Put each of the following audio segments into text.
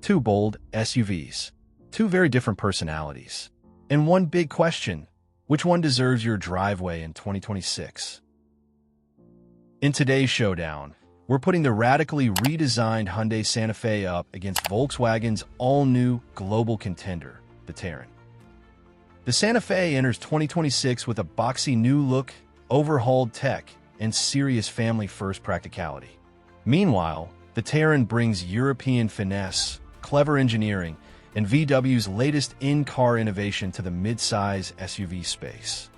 Two bold SUVs, two very different personalities, and one big question: which one deserves your driveway in 2026? In today's showdown, we're putting the radically redesigned Hyundai Santa Fe up against Volkswagen's all-new global contender, the Tayron. The Santa Fe enters 2026 with a boxy new look, overhauled tech, and serious family-first practicality. Meanwhile, the Tayron brings European finesse, clever engineering, and VW's latest in-car innovation to the midsize SUV space.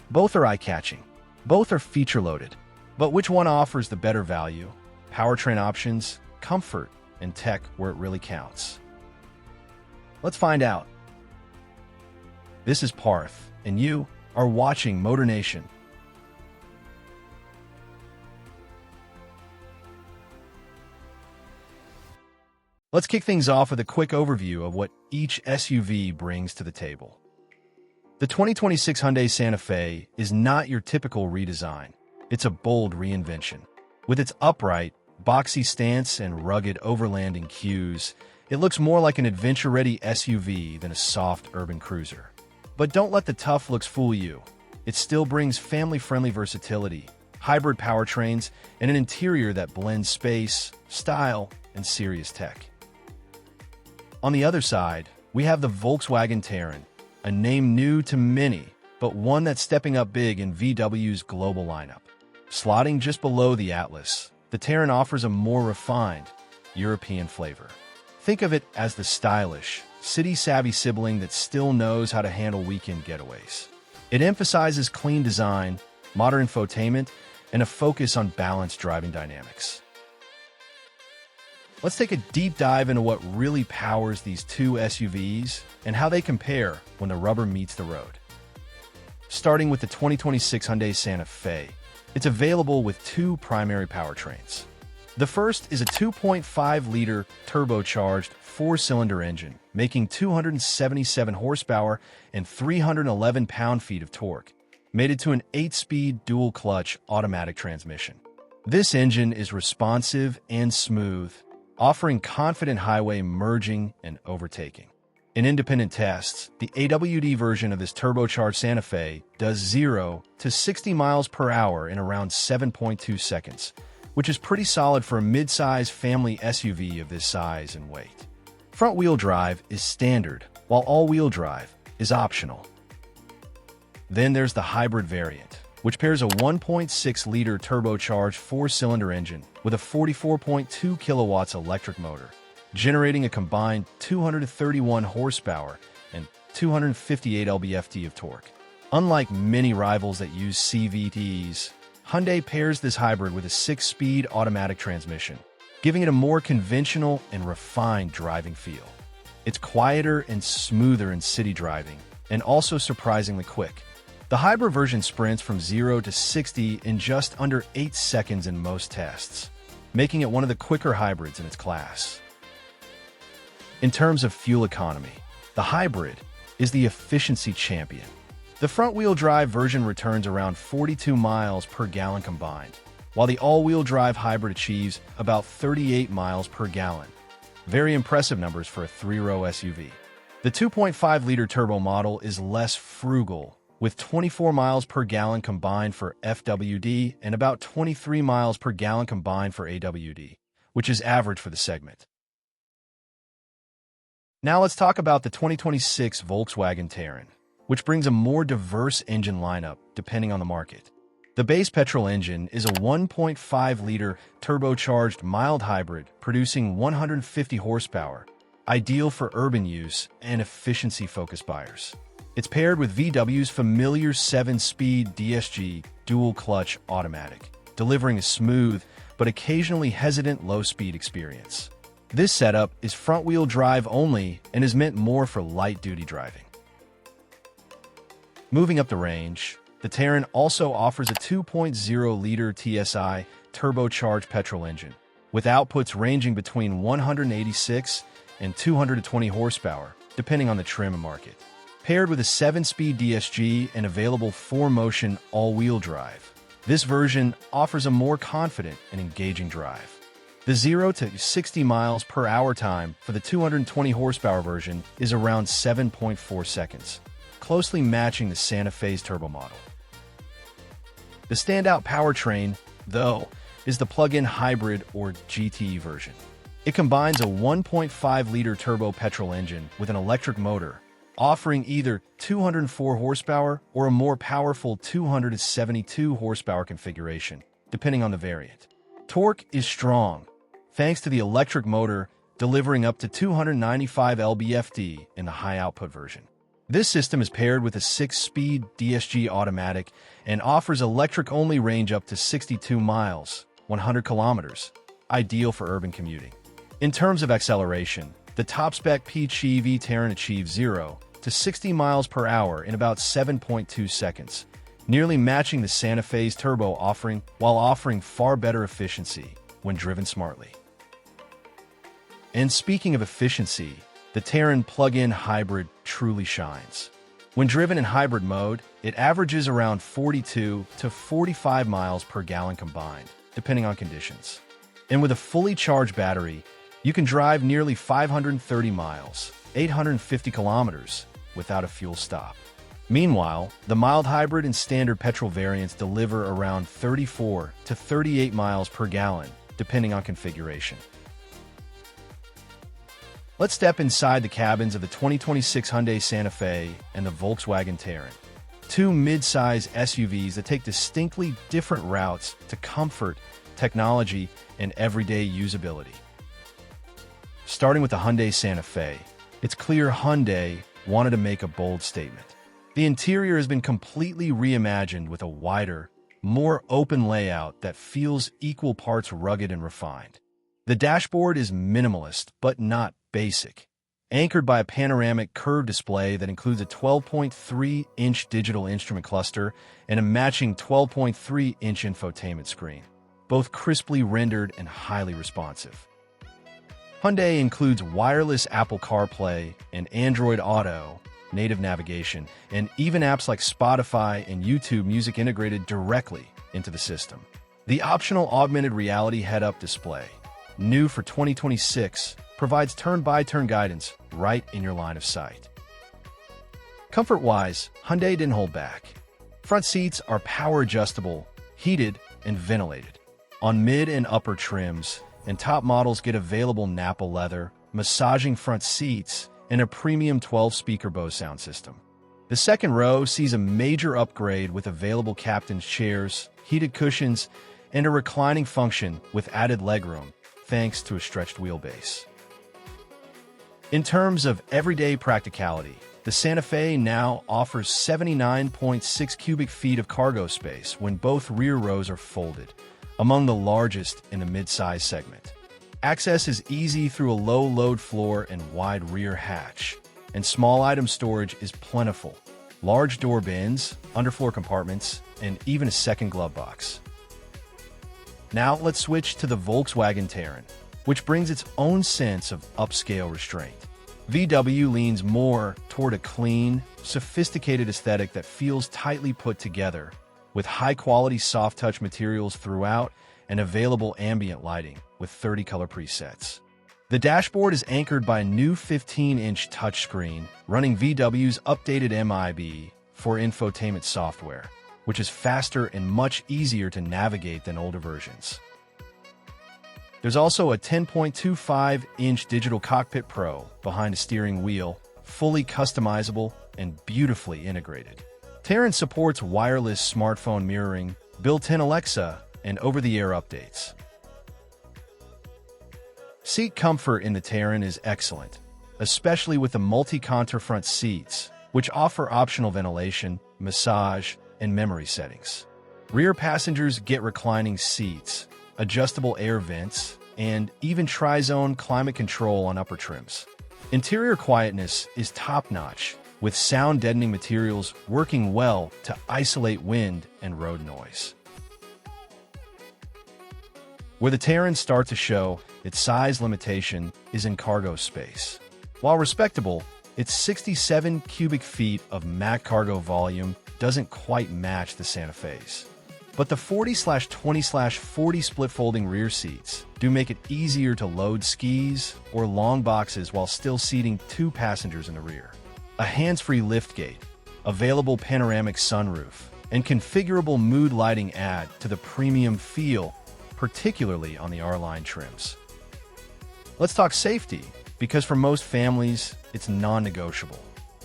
Both are eye-catching. Both are feature-loaded. But which one offers the better value, powertrain options, comfort, and tech where it really counts? Let's find out. This is Parth, and you are watching MotorNation. Let's kick things off with a quick overview of what each SUV brings to the table. The 2026 Hyundai Santa Fe is not your typical redesign. It's a bold reinvention. With its upright, boxy stance and rugged overlanding cues, it looks more like an adventure-ready SUV than a soft urban cruiser. But don't let the tough looks fool you. It still brings family-friendly versatility, hybrid powertrains, and an interior that blends space, style, and serious tech. On the other side, we have the Volkswagen Tayron, a name new to many, but one that's stepping up big in VW's global lineup. Slotting just below the Atlas, the Tayron offers a more refined, European flavor. Think of it as the stylish, city-savvy sibling that still knows how to handle weekend getaways. It emphasizes clean design, modern infotainment, and a focus on balanced driving dynamics. Let's take a deep dive into what really powers these two SUVs and how they compare when the rubber meets the road. Starting with the 2026 Hyundai Santa Fe, it's available with two primary powertrains. The first is a 2.5-liter turbocharged four-cylinder engine, making 277 horsepower and 311 pound-feet of torque, mated to an 8-speed dual-clutch automatic transmission. This engine is responsive and smooth, offering confident highway merging and overtaking. In independent tests, the AWD version of this turbocharged Santa Fe does 0 to 60 miles per hour in around 7.2 seconds, which is pretty solid for a mid-size family SUV of this size and weight. Front-wheel drive is standard, while all-wheel drive is optional. Then there's the hybrid variant, which pairs a 1.6-liter turbocharged four-cylinder engine with a 44.2 kilowatts electric motor, generating a combined 231 horsepower and 258 lb-ft of torque. Unlike many rivals that use CVTs, Hyundai pairs this hybrid with a 6-speed automatic transmission, giving it a more conventional and refined driving feel. It's quieter and smoother in city driving, and also surprisingly quick. The hybrid version sprints from 0 to 60 in just under 8 seconds in most tests, making it one of the quicker hybrids in its class. In terms of fuel economy, the hybrid is the efficiency champion. The front-wheel drive version returns around 42 miles per gallon combined, while the all-wheel drive hybrid achieves about 38 miles per gallon. Very impressive numbers for a 3-row SUV. The 2.5-liter turbo model is less frugal, with 24 miles per gallon combined for FWD and about 23 miles per gallon combined for AWD, which is average for the segment. Now let's talk about the 2026 Volkswagen Tayron, which brings a more diverse engine lineup depending on the market. The base petrol engine is a 1.5-liter turbocharged mild hybrid producing 150 horsepower, ideal for urban use and efficiency-focused buyers. It's paired with VW's familiar 7-speed DSG dual-clutch automatic, delivering a smooth but occasionally hesitant low-speed experience. This setup is front-wheel drive only and is meant more for light-duty driving. Moving up the range, the Tayron also offers a 2.0-liter TSI turbocharged petrol engine, with outputs ranging between 186 and 220 horsepower, depending on the trim and market. Paired with a 7-speed DSG and available 4-motion all-wheel drive, this version offers a more confident and engaging drive. The 0 to 60 miles per hour time for the 220 horsepower version is around 7.4 seconds, closely matching the Santa Fe's turbo model. The standout powertrain, though, is the plug-in hybrid or GTE version. It combines a 1.5-liter turbo petrol engine with an electric motor, offering either 204 horsepower or a more powerful 272 horsepower configuration, depending on the variant. Torque is strong, thanks to the electric motor delivering up to 295 lb-ft in the high-output version. This system is paired with a 6-speed DSG automatic and offers electric-only range up to 62 miles, 100 kilometers, ideal for urban commuting. In terms of acceleration, the top-spec PHEV Tayron achieves 0 to 60 miles per hour in about 7.2 seconds, nearly matching the Santa Fe's turbo while offering far better efficiency when driven smartly. And speaking of efficiency, the Tayron plug-in hybrid truly shines. When driven in hybrid mode, it averages around 42 to 45 miles per gallon combined, depending on conditions. And with a fully charged battery, you can drive nearly 530 miles, 850 kilometers, without a fuel stop. Meanwhile, the mild hybrid and standard petrol variants deliver around 34 to 38 miles per gallon, depending on configuration. Let's step inside the cabins of the 2026 Hyundai Santa Fe and the Volkswagen Tayron, two mid-size SUVs that take distinctly different routes to comfort, technology, and everyday usability. Starting with the Hyundai Santa Fe, it's clear Hyundai wanted to make a bold statement. The interior has been completely reimagined with a wider, more open layout that feels equal parts rugged and refined. The dashboard is minimalist, but not basic, anchored by a panoramic curved display that includes a 12.3-inch digital instrument cluster and a matching 12.3-inch infotainment screen, both crisply rendered and highly responsive. Hyundai includes wireless Apple CarPlay and Android Auto, native navigation, and even apps like Spotify and YouTube Music integrated directly into the system. The optional augmented reality head-up display, new for 2026, provides turn-by-turn guidance right in your line of sight. Comfort-wise, Hyundai didn't hold back. Front seats are power-adjustable, heated, and ventilated. On mid and upper trims, and top models get available Nappa leather, massaging front seats, and a premium 12-speaker Bose sound system. The second row sees a major upgrade with available captain's chairs, heated cushions, and a reclining function with added legroom, thanks to a stretched wheelbase. In terms of everyday practicality, the Santa Fe now offers 79.6 cubic feet of cargo space when both rear rows are folded, among the largest in the midsize segment. Access is easy through a low-load floor and wide rear hatch, and small item storage is plentiful. Large door bins, underfloor compartments, and even a second glove box. Now let's switch to the Volkswagen Tayron, which brings its own sense of upscale restraint. VW leans more toward a clean, sophisticated aesthetic that feels tightly put together, with high-quality soft-touch materials throughout and available ambient lighting with 30 color presets. The dashboard is anchored by a new 15-inch touchscreen running VW's updated MIB for infotainment software, which is faster and much easier to navigate than older versions. There's also a 10.25-inch digital cockpit pro behind a steering wheel, fully customizable and beautifully integrated. Tayron supports wireless smartphone mirroring, built-in Alexa, and over-the-air updates. Seat comfort in the Tayron is excellent, especially with the multi-contour front seats, which offer optional ventilation, massage, and memory settings. Rear passengers get reclining seats, adjustable air vents, and even tri-zone climate control on upper trims. Interior quietness is top-notch, with sound-deadening materials working well to isolate wind and road noise. Where the Tayron starts to show its size limitation is in cargo space. While respectable, its 67 cubic feet of MAC cargo volume doesn't quite match the Santa Fe's. But the 40/20/40 split-folding rear seats do make it easier to load skis or long boxes while still seating 2 passengers in the rear. A hands-free liftgate, available panoramic sunroof, and configurable mood lighting add to the premium feel, particularly on the R-Line trims. Let's talk safety, because for most families, it's non-negotiable.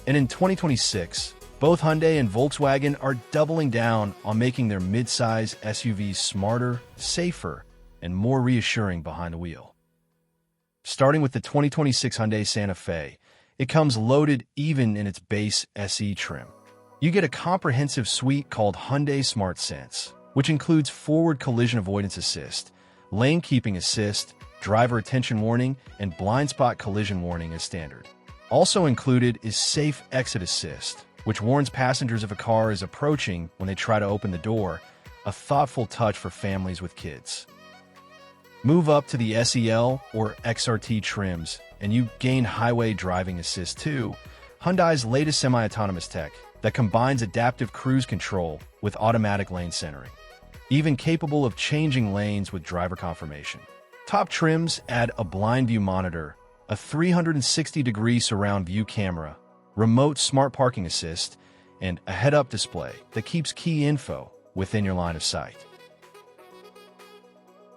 And in 2026, both Hyundai and Volkswagen are doubling down on making their midsize SUVs smarter, safer, and more reassuring behind the wheel. Starting with the 2026 Hyundai Santa Fe, it comes loaded even in its base SE trim. You get a comprehensive suite called Hyundai Smart Sense, which includes forward collision avoidance assist, lane keeping assist, driver attention warning, and blind spot collision warning as standard. Also included is Safe Exit Assist, which warns passengers if a car is approaching when they try to open the door, a thoughtful touch for families with kids. Move up to the SEL or XRT trims, and you gain highway driving assist too, Hyundai's latest semi-autonomous tech that combines adaptive cruise control with automatic lane centering, even capable of changing lanes with driver confirmation. Top trims add a blind view monitor, a 360-degree surround view camera, remote smart parking assist, and a head-up display that keeps key info within your line of sight.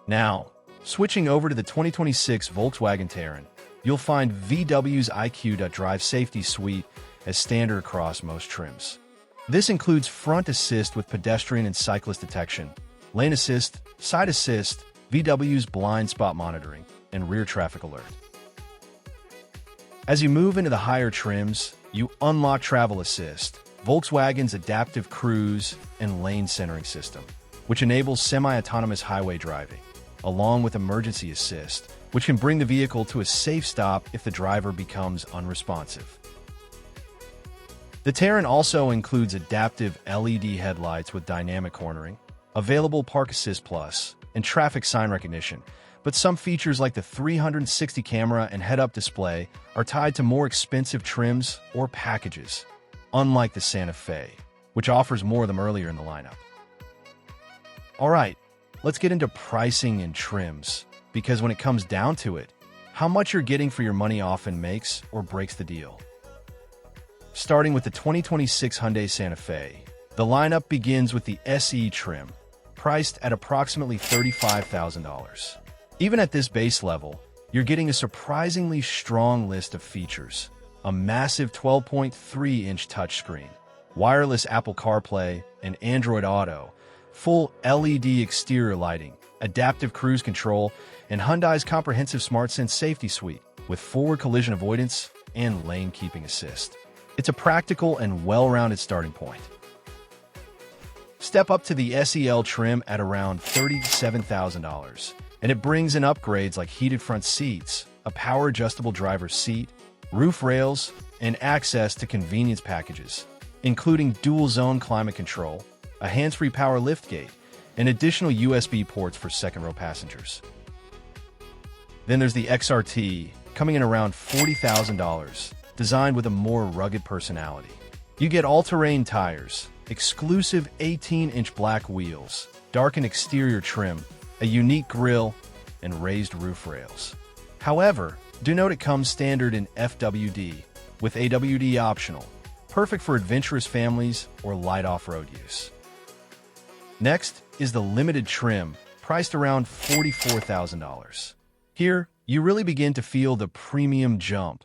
Now, switching over to the 2026 Volkswagen Tayron, you'll find VW's IQ.Drive safety suite as standard across most trims. This includes front assist with pedestrian and cyclist detection, lane assist, side assist, VW's blind spot monitoring, and rear traffic alert. As you move into the higher trims, you unlock travel assist, Volkswagen's adaptive cruise and lane centering system, which enables semi-autonomous highway driving, along with emergency assist, which can bring the vehicle to a safe stop if the driver becomes unresponsive. The Tayron also includes adaptive LED headlights with dynamic cornering, available Park Assist Plus, and traffic sign recognition, but some features like the 360 camera and head-up display are tied to more expensive trims or packages, unlike the Santa Fe, which offers more of them earlier in the lineup. Alright, let's get into pricing and trims, because when it comes down to it, how much you're getting for your money often makes or breaks the deal. Starting with the 2026 Hyundai Santa Fe, the lineup begins with the SE trim, priced at approximately $35,000. Even at this base level, you're getting a surprisingly strong list of features: a massive 12.3-inch touchscreen, wireless Apple CarPlay and Android Auto, full LED exterior lighting, adaptive cruise control, and Hyundai's comprehensive SmartSense safety suite with forward collision avoidance and lane keeping assist. It's a practical and well-rounded starting point. Step up to the SEL trim at around $37,000, and it brings in upgrades like heated front seats, a power-adjustable driver's seat, roof rails, and access to convenience packages, including dual-zone climate control, a hands-free power liftgate, and additional USB ports for second-row passengers. Then there's the XRT, coming in around $40,000, designed with a more rugged personality. You get all-terrain tires, exclusive 18-inch black wheels, darkened exterior trim, a unique grille, and raised roof rails. However, do note it comes standard in FWD, with AWD optional, perfect for adventurous families or light off-road use. Next is the limited trim, priced around $44,000. Here, you really begin to feel the premium jump: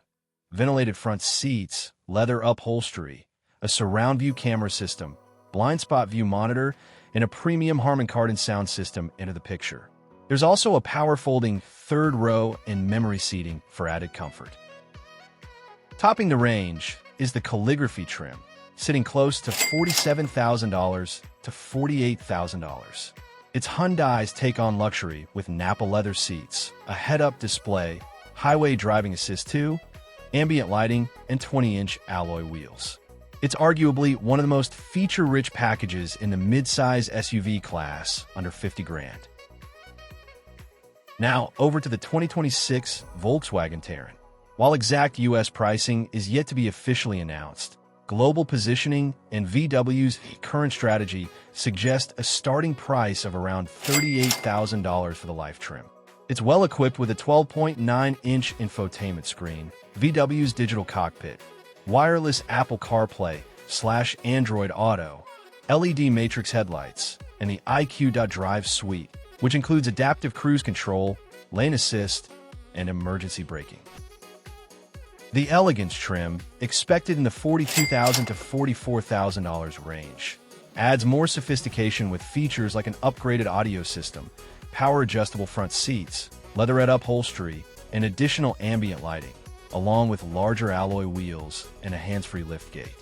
ventilated front seats, leather upholstery, a surround view camera system, blind spot view monitor, and a premium Harman Kardon sound system enter the picture. There's also a power folding third row and memory seating for added comfort. Topping the range is the calligraphy trim, sitting close to $47,000 to $48,000. It's Hyundai's take on luxury with Napa leather seats, a head-up display, highway driving assist 2, ambient lighting, and 20-inch alloy wheels. It's arguably one of the most feature-rich packages in the midsize SUV class under $50,000. Now, over to the 2026 Volkswagen Tayron. While exact US pricing is yet to be officially announced, global positioning and VW's current strategy suggest a starting price of around $38,000 for the life trim. It's well equipped with a 12.9-inch infotainment screen, VW's digital cockpit, wireless Apple CarPlay/Android Auto, LED matrix headlights, and the iQ.Drive suite, which includes adaptive cruise control, lane assist, and emergency braking. The Elegance trim, expected in the $42,000 to $44,000 range, adds more sophistication with features like an upgraded audio system, power-adjustable front seats, leatherette upholstery, and additional ambient lighting, along with larger alloy wheels and a hands-free liftgate.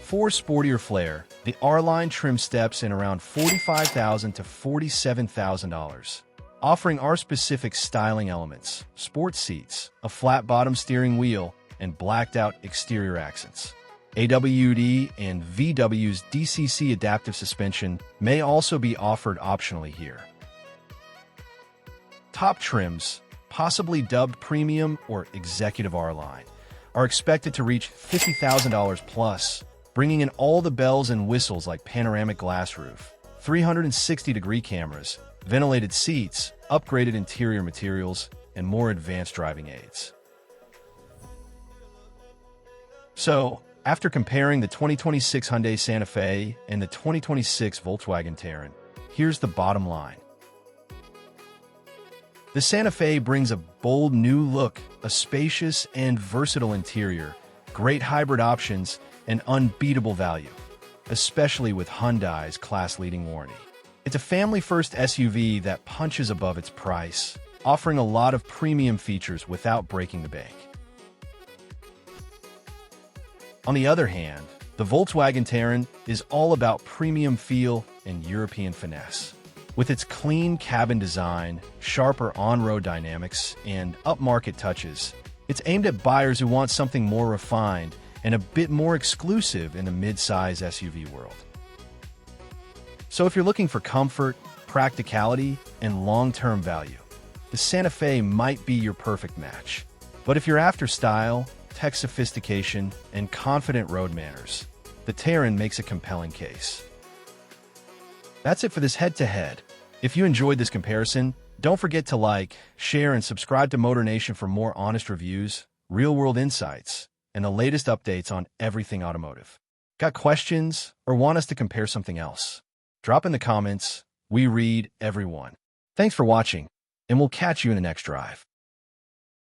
For sportier flair, the R-Line trim steps in around $45,000 to $47,000, offering R-specific styling elements, sports seats, a flat-bottom steering wheel, and blacked-out exterior accents. AWD and VW's DCC adaptive suspension may also be offered optionally here. Top trims, possibly dubbed Premium or Executive R-Line, are expected to reach $50,000 plus, bringing in all the bells and whistles like panoramic glass roof, 360-degree cameras, ventilated seats, upgraded interior materials, and more advanced driving aids. So, after comparing the 2026 Hyundai Santa Fe and the 2026 Volkswagen Tayron, here's the bottom line. The Santa Fe brings a bold new look, a spacious and versatile interior, great hybrid options, and unbeatable value, especially with Hyundai's class-leading warranty. It's a family-first SUV that punches above its price, offering a lot of premium features without breaking the bank. On the other hand, the Volkswagen Tayron is all about premium feel and European finesse. With its clean cabin design, sharper on-road dynamics, and upmarket touches, it's aimed at buyers who want something more refined and a bit more exclusive in the mid-size SUV world. So if you're looking for comfort, practicality, and long-term value, the Santa Fe might be your perfect match. But if you're after style, tech sophistication, and confident road manners, the Tayron makes a compelling case. That's it for this head-to-head. If you enjoyed this comparison, don't forget to like, share, and subscribe to MotorNation for more honest reviews, real-world insights, and the latest updates on everything automotive. Got questions or want us to compare something else? Drop in the comments. We read every one. Thanks for watching, and we'll catch you in the next drive.